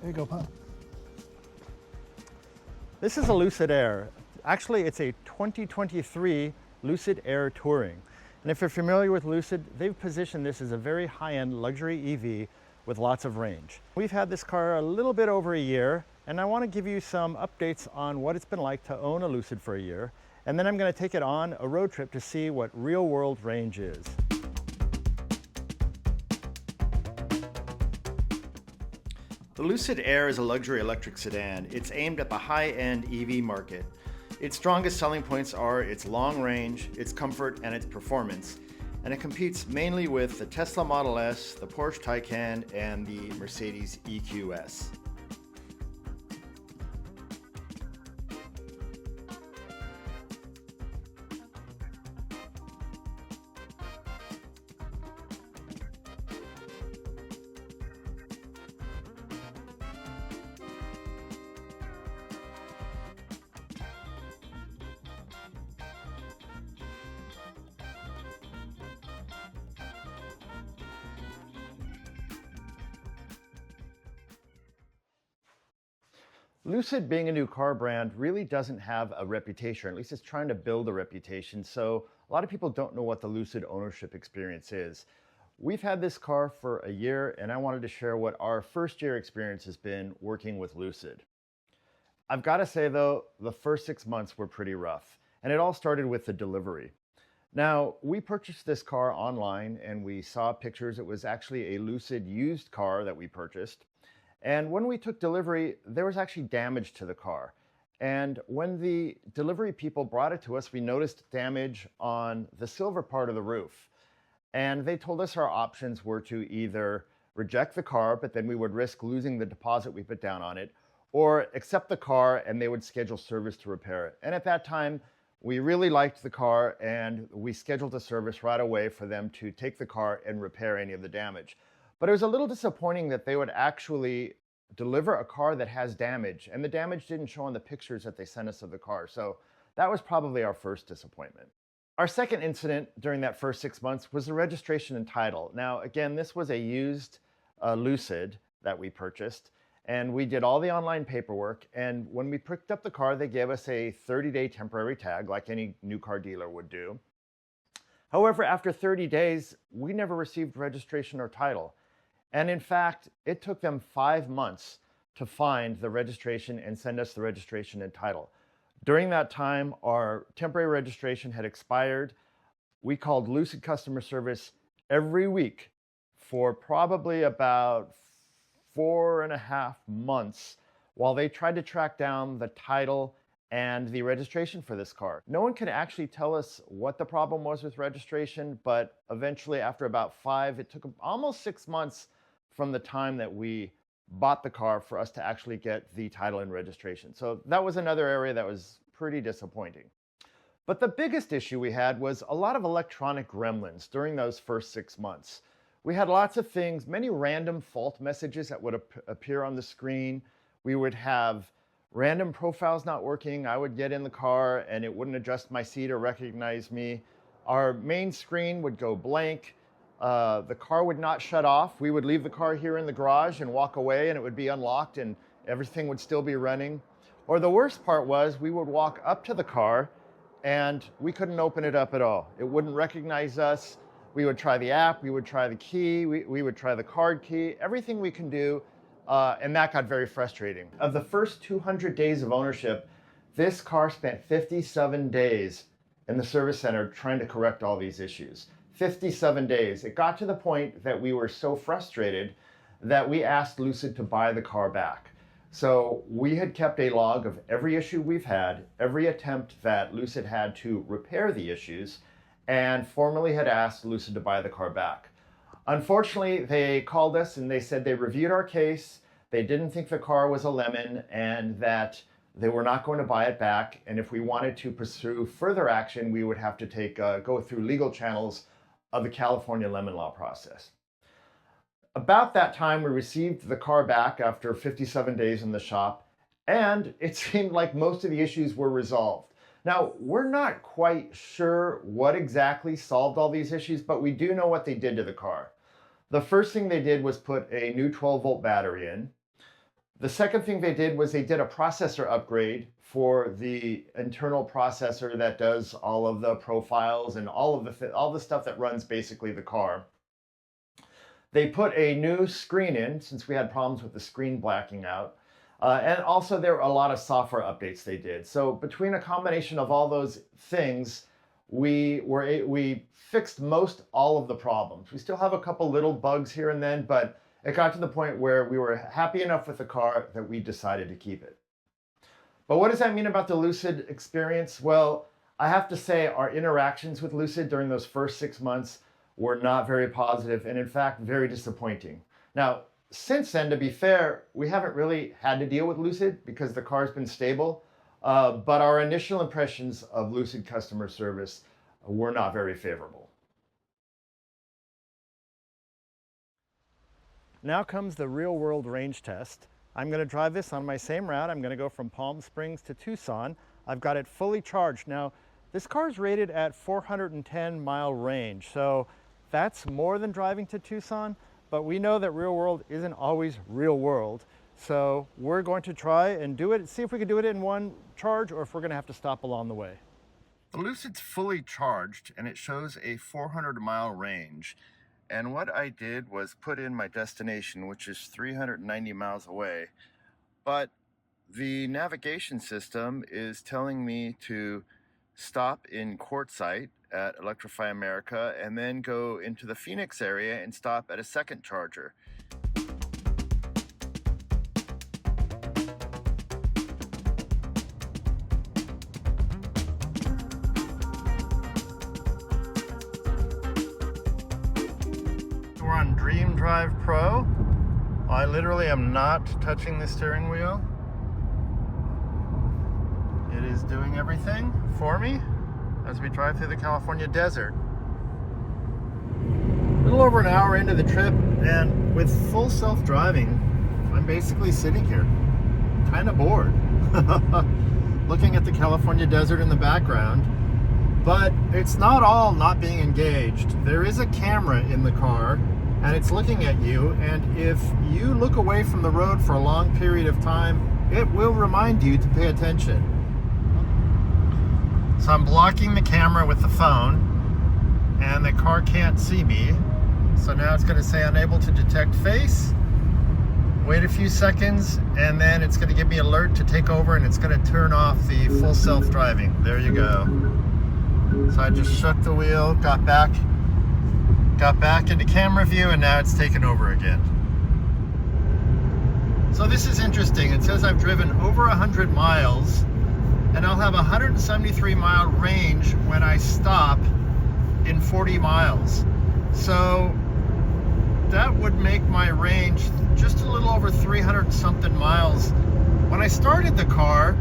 There you go, Pop. This is a Lucid Air. Actually, it's a 2023 Lucid Air Touring. And if you're familiar with Lucid, they've positioned this as a very high-end luxury EV with lots of range. We've had this car a little bit over a year, and I want to give you some updates on what it's been like to own a Lucid for a year. And then I'm going to take it on a road trip to see what real-world range is. The Lucid Air is a luxury electric sedan. It's aimed at the high-end EV market. Its strongest selling points are its long range, its comfort, and its performance. And it competes mainly with the Tesla Model S, the Porsche Taycan, and the Mercedes EQS. Lucid, being a new car brand, really doesn't have a reputation, or at least it's trying to build a reputation, so a lot of people don't know what the Lucid ownership experience is. We've had this car for a year, and I wanted to share what our first year experience has been working with Lucid. I've got to say though, the first 6 months were pretty rough, and it all started with the delivery. Now, we purchased this car online and we saw pictures. It was actually a Lucid used car that we purchased. And when we took delivery, there was actually damage to the car. And when the delivery people brought it to us, we noticed damage on the silver part of the roof. And they told us our options were to either reject the car, but then we would risk losing the deposit we put down on it, or accept the car and they would schedule service to repair it. And at that time, we really liked the car and we scheduled a service right away for them to take the car and repair any of the damage. But it was a little disappointing that they would actually deliver a car that has damage, and the damage didn't show on the pictures that they sent us of the car. So that was probably our first disappointment. Our second incident during that first 6 months was the registration and title. Now, again, this was a used Lucid that we purchased, and we did all the online paperwork. And when we picked up the car, they gave us a 30-day temporary tag, like any new car dealer would do. However, after 30 days, we never received registration or title. And in fact, it took them 5 months to find the registration and send us the registration and title. During that time, our temporary registration had expired. We called Lucid customer service every week for probably about 4.5 months while they tried to track down the title and the registration for this car. No one could actually tell us what the problem was with registration, but eventually after about 5, it took almost 6 months from the time that we bought the car for us to actually get the title and registration. So that was another area that was pretty disappointing. But the biggest issue we had was a lot of electronic gremlins during those first 6 months. We had lots of things, many random fault messages that would appear on the screen. We would have random profiles not working. I would get in the car and it wouldn't adjust my seat or recognize me. Our main screen would go blank. The car would not shut off. We would leave the car here in the garage and walk away and it would be unlocked and everything would still be running. Or the worst part was we would walk up to the car and we couldn't open it up at all. It wouldn't recognize us. We would try the app, we would try the key, we would try the card key, everything we can do, and that got very frustrating. Of the first 200 days of ownership, this car spent 57 days in the service center trying to correct all these issues. 57 days. It got to the point that we were so frustrated that we asked Lucid to buy the car back. So we had kept a log of every issue we've had, every attempt that Lucid had to repair the issues, and formally had asked Lucid to buy the car back. Unfortunately, they called us and they said they reviewed our case, they didn't think the car was a lemon, and that they were not going to buy it back, and if we wanted to pursue further action, we would have to go through legal channels of the California lemon law process. About that time, we received the car back after 57 days in the shop, and it seemed like most of the issues were resolved. Now, we're not quite sure what exactly solved all these issues, but we do know what they did to the car. The first thing they did was put a new 12-volt battery in. The second thing they did was they did a processor upgrade for the internal processor that does all of the profiles and all the stuff that runs basically the car. They put a new screen in since we had problems with the screen blacking out. And also there were a lot of software updates they did. So between a combination of all those things, we fixed most all of the problems. We still have a couple little bugs here and then, but it got to the point where we were happy enough with the car that we decided to keep it. But what does that mean about the Lucid experience? Well, I have to say our interactions with Lucid during those first 6 months were not very positive and in fact very disappointing. Now, since then, to be fair, we haven't really had to deal with Lucid because the car's been stable, but our initial impressions of Lucid customer service were not very favorable. Now comes the real-world range test. I'm going to drive this on my same route. I'm going to go from Palm Springs to Tucson. I've got it fully charged. Now, this car is rated at 410-mile range, so that's more than driving to Tucson, but we know that real world isn't always real world. So we're going to try and do it, see if we can do it in one charge or if we're going to have to stop along the way. The Lucid's fully charged and it shows a 400-mile range. And what I did was put in my destination, which is 390 miles away. But the navigation system is telling me to stop in Quartzsite at Electrify America and then go into the Phoenix area and stop at a second charger. We're on Dream Drive Pro. I literally am not touching the steering wheel. It is doing everything for me as we drive through the California desert. A little over an hour into the trip, and with full self-driving, I'm basically sitting here, kind of bored, looking at the California desert in the background. But it's not all not being engaged. There is a camera in the car, and it's looking at you, and if you look away from the road for a long period of time, it will remind you to pay attention. So I'm blocking the camera with the phone, and the car can't see me. So now it's going to say unable to detect face. Wait a few seconds, and then it's going to give me an alert to take over, and it's going to turn off the full self-driving. There you go. So I just shook the wheel, got back into camera view, and now it's taken over again. So this is interesting. It says I've driven over 100 miles, and I'll have a 173-mile range when I stop in 40 miles. So that would make my range just a little over 300-something miles. When I started the car,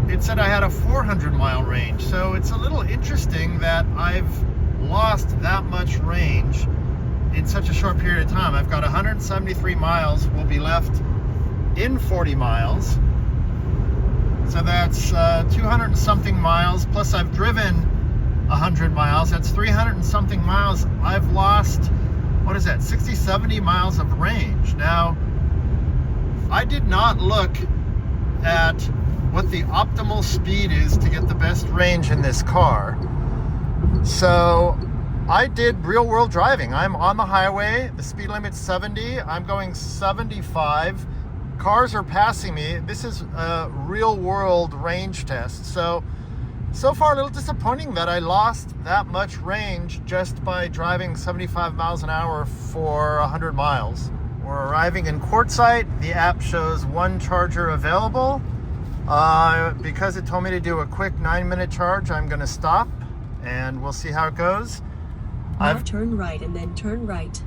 it said I had a 400-mile range. So it's a little interesting that I've lost that much range in such a short period of time. I've got 173 miles will be left in 40 miles. So that's 200 and something miles, plus I've driven 100 miles. That's 300 and something miles. I've lost, what is that, 60, 70 miles of range. Now, I did not look at what the optimal speed is to get the best range in this car. So I did real world driving. I'm on the highway, the speed limit's 70, I'm going 75. Cars are passing me. This is a real world range test. So far a little disappointing that I lost that much range just by driving 75 miles an hour for 100 miles. We're arriving in Quartzsite. The app shows one charger available. Because it told me to do a quick 9-minute charge, I'm gonna stop and we'll see how it goes. Now turn right and then turn right.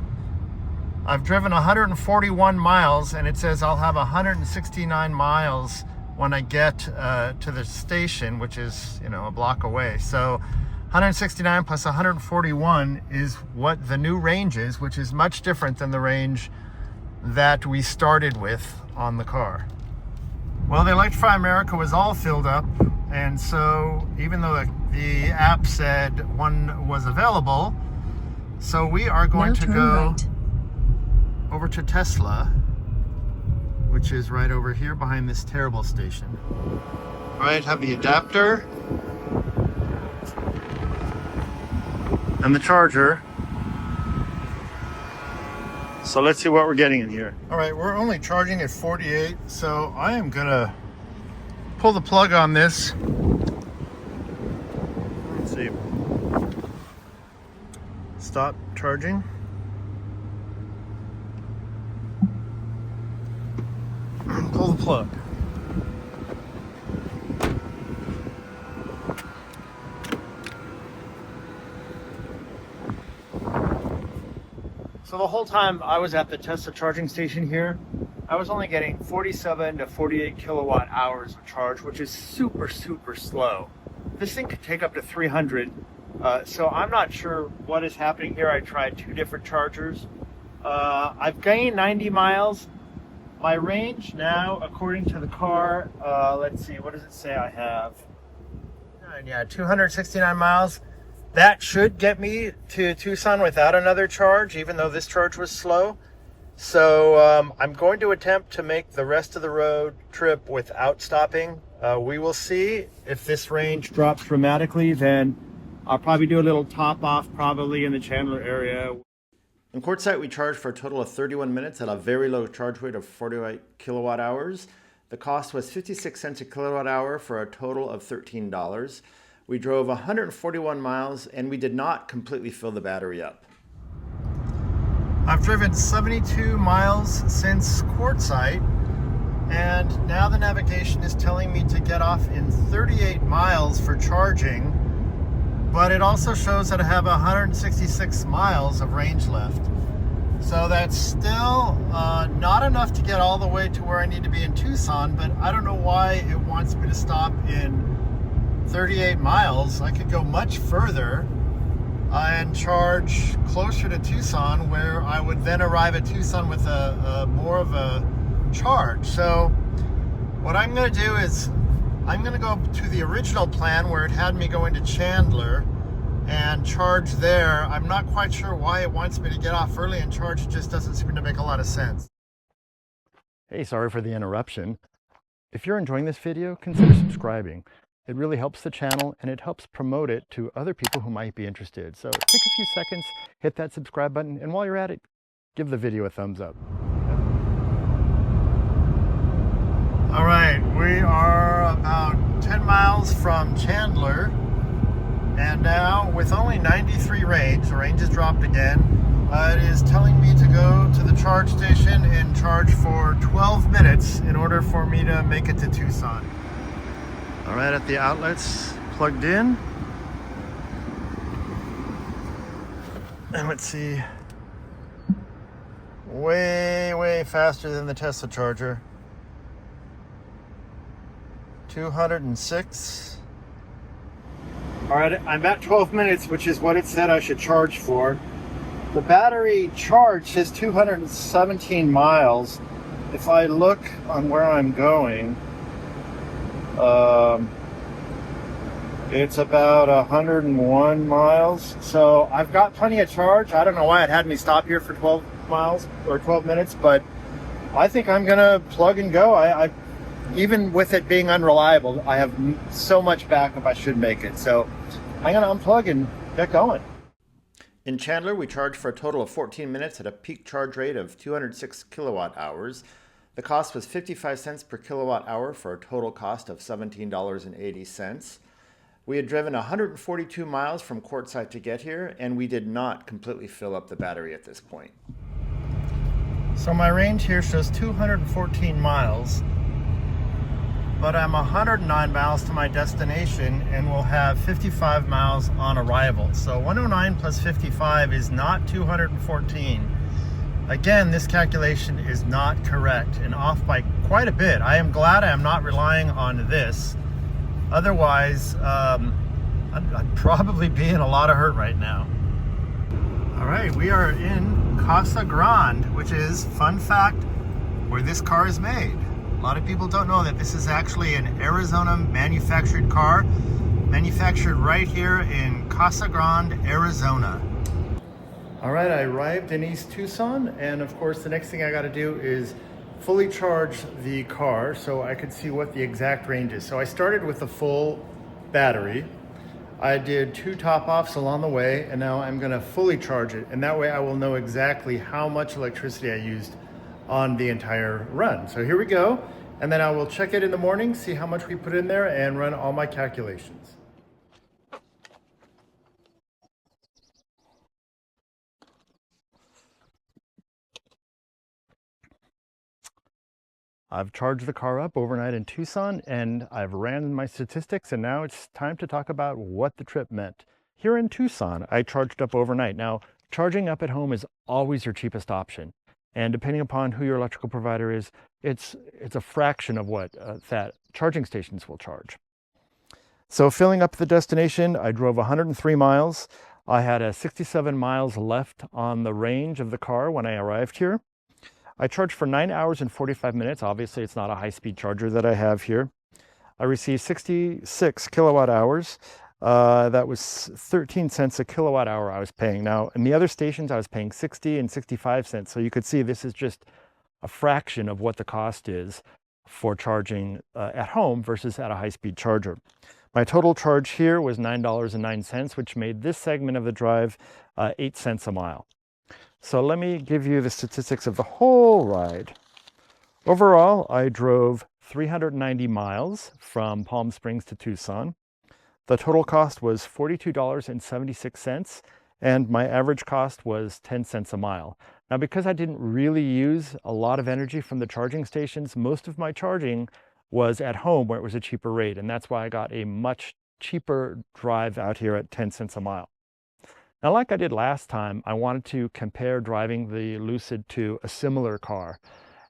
I've driven 141 miles and it says I'll have 169 miles when I get to the station, which is, a block away. So 169 plus 141 is what the new range is, which is much different than the range that we started with on the car. Well, the Electrify America was all filled up, and so even though the app said one was available, so we are going to go over to Tesla, which which is right over here behind this terrible station. All right, have the adapter and the charger. So let's see what we're getting in here. All right, we're only charging at 48, so I am gonna pull the plug on this. Let's see. Stop charging. Pull the plug. So the whole time I was at the Tesla charging station here, I was only getting 47 to 48 kilowatt hours of charge, which is super, super slow. This thing could take up to 300. So I'm not sure what is happening here. I tried 2 different chargers. I've gained 90 miles. My range now, according to the car, let's see, what does it say I have? Yeah, 269 miles. That should get me to Tucson without another charge, even though this charge was slow. So I'm going to attempt to make the rest of the road trip without stopping. We will see. If this range drops dramatically, then I'll probably do a little top off probably in the Chandler area. In Quartzsite, we charged for a total of 31 minutes at a very low charge rate of 48 kilowatt hours. The cost was 56 cents a kilowatt hour for a total of $13. We drove 141 miles and we did not completely fill the battery up. I've driven 72 miles since Quartzsite, and now the navigation is telling me to get off in 38 miles for charging, but it also shows that I have 166 miles of range left. So that's still not enough to get all the way to where I need to be in Tucson, but I don't know why it wants me to stop in 38 miles. I could go much further and charge closer to Tucson, where I would then arrive at Tucson with a more of a charge. So what I'm going to do is I'm going to go to the original plan where it had me going to Chandler and charge there. I'm not quite sure why it wants me to get off early and charge. It just doesn't seem to make a lot of sense. Hey, sorry for the interruption. If you're enjoying this video, consider subscribing. It really helps the channel and it helps promote it to other people who might be interested. So take a few seconds, hit that subscribe button, and while you're at it, give the video a thumbs up. All right, we are about 10 miles from Chandler, and now with only 93 range, the range has dropped again. It is telling me to go to the charge station and charge for 12 minutes in order for me to make it to Tucson. All right, at the outlets plugged in. And let's see, way faster than the Tesla charger. 206. All right, I'm at 12 minutes, which is what it said I should charge for. The battery charge says 217 miles. If I look on where I'm going, it's about 101 miles. So I've got plenty of charge. I don't know why it had me stop here for 12 miles or 12 minutes, but I think I'm gonna plug and go. I even with it being unreliable, I have so much backup I should make it. So I'm gonna unplug and get going. In Chandler, we charged for a total of 14 minutes at a peak charge rate of 206 kilowatt hours. The cost was 55 cents per kilowatt hour for a total cost of $17.80. We had driven 142 miles from Quartzsite to get here, and we did not completely fill up the battery at this point. So my range here shows 214 miles, but I'm 109 miles to my destination and will have 55 miles on arrival. So 109 plus 55 is not 214. Again, this calculation is not correct and off by quite a bit. I am glad I am not relying on this. Otherwise, I'd probably be in a lot of hurt right now. All right, we are in Casa Grande, which is, fun fact, where this car is made. A lot of people don't know that this is actually an Arizona manufactured car, manufactured right here in Casa Grande, Arizona. All right, I arrived in East Tucson, and of course the next thing I got to do is fully charge the car so I could see what the exact range is. So I started with a full battery. I did 2 top-offs along the way, and now I'm gonna fully charge it. And that way I will know exactly how much electricity I used on the entire run. So here we go. And then I will check it in the morning, see how much we put in there, and run all my calculations. I've charged the car up overnight in Tucson, and I've ran my statistics, and now it's time to talk about what the trip meant. Here in Tucson, I charged up overnight. Now, charging up at home is always your cheapest option. And depending upon who your electrical provider is, it's a fraction of what that charging stations will charge. So filling up the destination, I drove 103 miles. I had 67 miles left on the range of the car when I arrived here. I charged for 9 hours and 45 minutes. Obviously, it's not a high-speed charger that I have here. I received 66 kilowatt hours. That was 13 cents a kilowatt hour I was paying. Now, in the other stations, I was paying 60 and 65 cents. So you could see this is just a fraction of what the cost is for charging at home versus at a high-speed charger. My total charge here was $9.09, which made this segment of the drive 8 cents a mile. So let me give you the statistics of the whole ride. Overall, I drove 390 miles from Palm Springs to Tucson. The total cost was $42.76, and my average cost was 10 cents a mile. Now, because I didn't really use a lot of energy from the charging stations, most of my charging was at home where it was a cheaper rate, and that's why I got a much cheaper drive out here at 10 cents a mile. Now, like I did last time, I wanted to compare driving the Lucid to a similar car.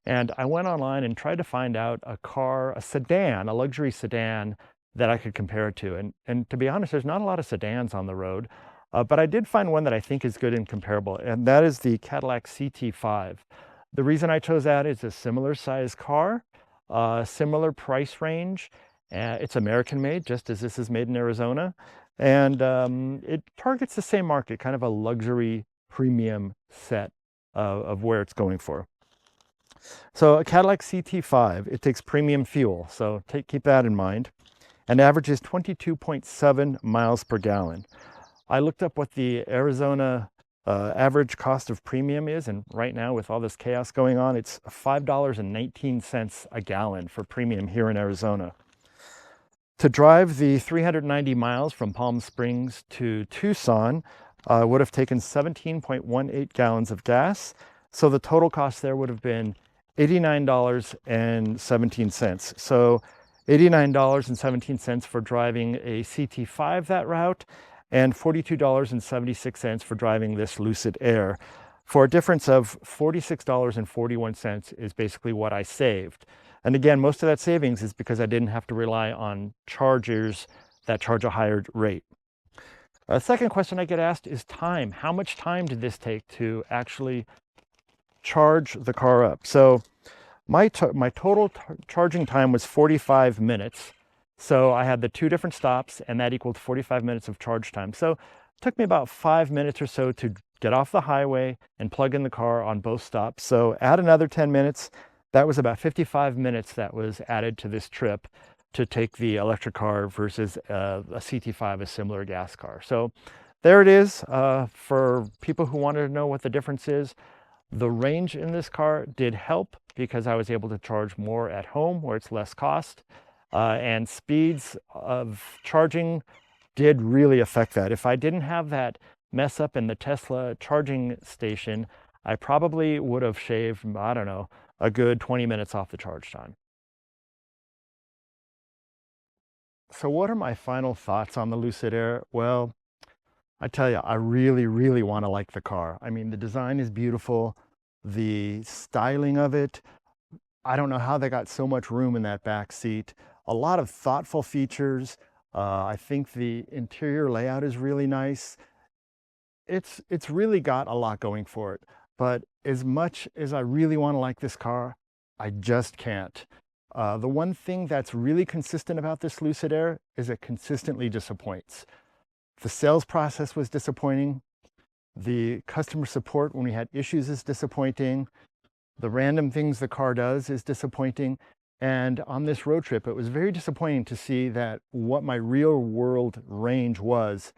And I went online and tried to find out a sedan, a luxury sedan that I could compare it to. And to be honest, there's not a lot of sedans on the road, but I did find one that I think is good and comparable, and that is the Cadillac CT5. The reason I chose that is a similar size car, similar price range. It's American made, just as this is made in Arizona. And it targets the same market, kind of a luxury premium set of where it's going for. So a Cadillac CT5, it takes premium fuel, so keep that in mind, and averages 22.7 miles per gallon. I looked up what the Arizona average cost of premium is, and right now with all this chaos going on, it's $5.19 a gallon for premium here in Arizona. To drive the 390 miles from Palm Springs to Tucson would have taken 17.18 gallons of gas. So the total cost there would have been $89.17. So $89.17 for driving a CT5 that route, and $42.76 for driving this Lucid Air. For a difference of $46.41 is basically what I saved. And again, most of that savings is because I didn't have to rely on chargers that charge a higher rate. A second question I get asked is time. How much time did this take to actually charge the car up? So my total charging time was 45 minutes. So I had the 2 different stops, and that equaled 45 minutes of charge time. So it took me about 5 minutes or so to get off the highway and plug in the car on both stops. So add another 10 minutes. That was about 55 minutes that was added to this trip to take the electric car versus a CT5, a similar gas car. So there it is. For people who wanted to know what the difference is, the range in this car did help because I was able to charge more at home where it's less cost. And speeds of charging did really affect that. If I didn't have that mess up in the Tesla charging station, I probably would have shaved, I don't know, a good 20 minutes off the charge time. So what are my final thoughts on the Lucid Air? Well, I tell you, I really, really want to like the car. I mean, the design is beautiful. The styling of it, I don't know how they got so much room in that back seat. A lot of thoughtful features. I think the interior layout is really nice. It's really got a lot going for it. But as much as I really want to like this car, I just can't. The one thing that's really consistent about this Lucid Air is it consistently disappoints. The sales process was disappointing. The customer support when we had issues is disappointing. The random things the car does is disappointing. And on this road trip, it was very disappointing to see that what my real world range was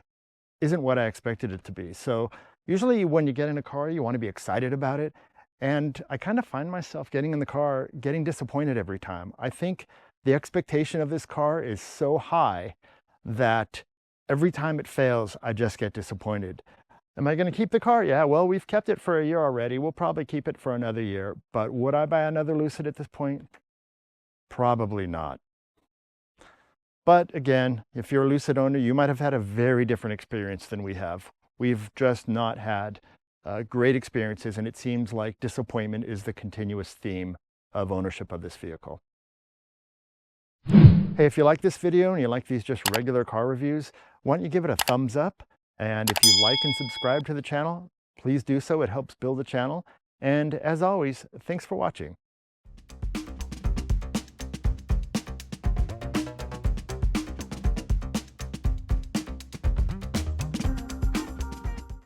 isn't what I expected it to be. So usually when you get in a car, you want to be excited about it. And I kind of find myself getting in the car, getting disappointed every time. I think the expectation of this car is so high that every time it fails, I just get disappointed. Am I going to keep the car? Yeah, well, we've kept it for a year already. We'll probably keep it for another year. But would I buy another Lucid at this point? Probably not. But again, if you're a Lucid owner, you might have had a very different experience than we have. We've just not had great experiences, and it seems like disappointment is the continuous theme of ownership of this vehicle. Hey, if you like this video and you like these just regular car reviews, why don't you give it a thumbs up? And if you like and subscribe to the channel, please do so. It helps build the channel. And as always, thanks for watching.